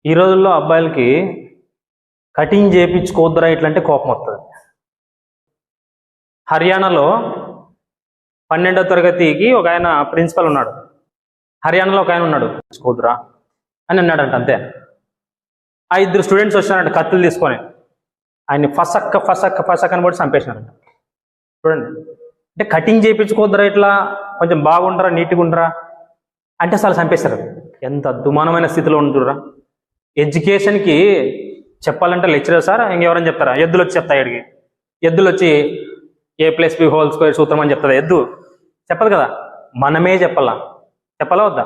ఈ రోజుల్లో అబ్బాయిలకి కటింగ్ చేయించుకోవద్దురా ఇట్లంటే కోపం వస్తుంది. హర్యానాలో 12వ తరగతికి ఒక ఆయన ప్రిన్సిపల్ ఉన్నాడు. హర్యానాలో ఒక ఆయన ఉన్నాడు, చేసుకోవద్దురా అని అన్నాడంట. అంతే. ఆ ఇద్దరు స్టూడెంట్స్ వచ్చారంట కత్తులు తీసుకొని ఆయన్ని ఫసక్క ఫసక్క ఫసక్ అని కూడా చంపేసినారంట. చూడండి, అంటే కటింగ్ చేయించుకోవద్దురా ఇట్లా కొంచెం బాగుండరా నీట్గా ఉండరా అంటే అసలు చంపేశారు. ఎంత అద్దుమానమైన స్థితిలో ఉంటురా. ఎడ్యుకేషన్కి చెప్పాలంటే లెక్చరర్ సార్ ఇంకెవరని చెప్తారా? ఎద్దులు వచ్చి చెప్తాయి. అడిగి ఎద్దులు వచ్చి A+B² సూత్రం అని చెప్తుంది. ఎద్దు చెప్పదు కదా, మనమే చెప్పాలా వద్దా?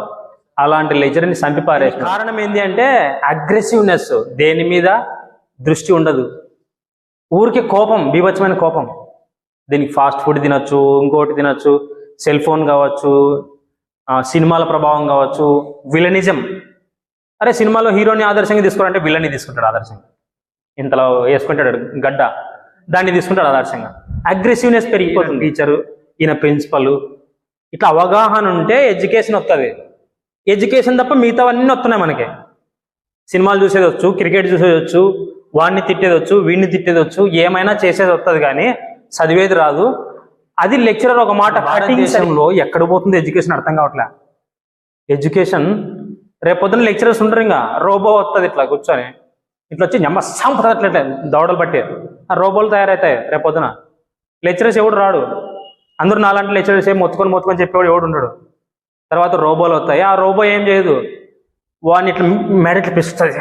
అలాంటి లెక్చర్ని చంపిపారేసి. కారణం ఏంటి అంటే అగ్రెసివ్నెస్, దేని మీద దృష్టి ఉండదు, ఊరికే కోపం, బీభత్సమైన కోపం. దీనికి ఫాస్ట్ ఫుడ్ తినొచ్చు, ఇంకోటి తినొచ్చు, సెల్ ఫోన్ కావచ్చు, సినిమాల ప్రభావం కావచ్చు, విలనిజం. అరే సినిమాలో హీరోని ఆదర్శంగా తీసుకోవాలంటే విలన్ని తీసుకుంటాడు ఆదర్శంగా. ఇంతలో వేసుకుంటాడు గడ్డ, దాన్ని తీసుకుంటాడు ఆదర్శంగా. అగ్రెసివ్నెస్ పెరిగిపోతుంది. టీచరు, ఈయన ప్రిన్సిపల్, ఇట్లా అవగాహన ఉంటే ఎడ్యుకేషన్ వస్తుంది. ఎడ్యుకేషన్ తప్ప మిగతావన్నీ వస్తున్నాయి మనకి. సినిమాలు చూసేది వచ్చు, క్రికెట్ చూసేది వచ్చు, వాడిని తిట్టేది వచ్చు, వీడిని తిట్టేది వచ్చు, ఏమైనా చేసేది వస్తుంది కానీ చదివేది రాదు. అది లెక్చరర్ ఒక మాట. భారతదేశంలో ఎక్కడ పోతుంది ఎడ్యుకేషన్ అర్థం కావట్లే. ఎడ్యుకేషన్ రేపొద్దున లెక్చరర్స్ ఉంటారు, ఇంకా రోబో వస్తుంది ఇట్లా కూర్చొని ఇట్లా వచ్చి నమ్మ సంపదట్లే దవడలు పట్టి ఆ రోబోలు తయారవుతాయి రేపొద్దున. లెక్చరర్స్ ఎవడు రాడు. అందరూ నాలాంటి లెక్చరర్స్ ఏం మొత్తుకొని చెప్పేవాడు ఎవడు ఉండడు. తర్వాత రోబోలు వస్తాయి. ఆ రోబో ఏం చేయదు, వాడిని ఇట్లా మెడ ఇట్లా పిస్తుంది,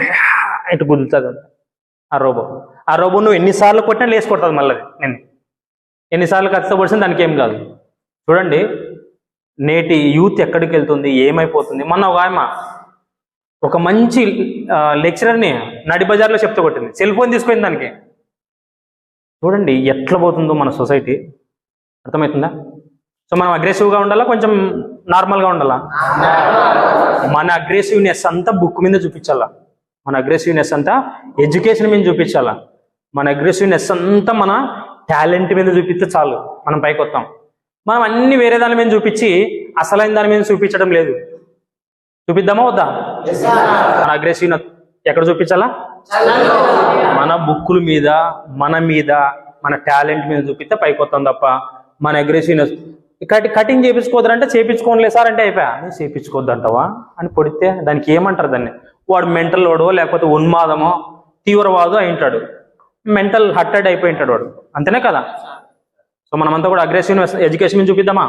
ఇట్లా గుద్దుతుంది ఆ రోబో నువ్వు ఎన్నిసార్లు కొట్టినా లేచి కొడుతుంది. మళ్ళీ నేను ఎన్నిసార్లు ఖచ్చితంగా పొడిచిన దానికి ఏం కాదు. చూడండి నేటి యూత్ ఎక్కడికి వెళ్తుంది, ఏమైపోతుంది. మొన్న ఒక మంచి లెక్చరర్ని నడి బజార్లో చెప్తూ కొట్టింది, సెల్ ఫోన్ తీసుకుంది దానికి. చూడండి ఎట్లా పోతుందో మన సొసైటీ. అర్థమవుతుందా? సో మనం అగ్రెసివ్గా ఉండాలా, కొంచెం నార్మల్గా ఉండాలా? మన అగ్రెసివ్నెస్ అంతా బుక్ మీద చూపించాలా, మన అగ్రెసివ్నెస్ అంతా ఎడ్యుకేషన్ మీద చూపించాలా, మన అగ్రెసివ్నెస్ అంతా మన టాలెంట్ మీద చూపిస్తే చాలు మనం పైకి వస్తాం. మనం అన్ని వేరే దాని మీద చూపించి అసలైన దాని మీద చూపించడం లేదు. చూపిద్దామా వద్దా? మన అగ్రెసివ్నెస్ ఎక్కడ చూపించాలా? మన బుక్కుల మీద, మన టాలెంట్ మీద చూపిస్తే పైకి వస్తాం తప్ప మన అగ్రెసివ్నెస్ కటింగ్ చేయించుకోవద్దంటే చేయించుకోలేదు సార్ అంటే అయిపోయా. చేయించుకోవద్దు అంటావా అని పొడితే దానికి ఏమంటారు? దాన్ని వాడు మెంటల్ వాడో లేకపోతే ఉన్మాదమో తీవ్రవాదో అయింటాడు, మెంటల్ హర్టెడ్ అయిపోయి ఉంటాడు వాడు. అంతేనే కదా? సో మనమంతా కూడా అగ్రెసివ్నెస్ ఎడ్యుకేషన్ మీద చూపిద్దామా?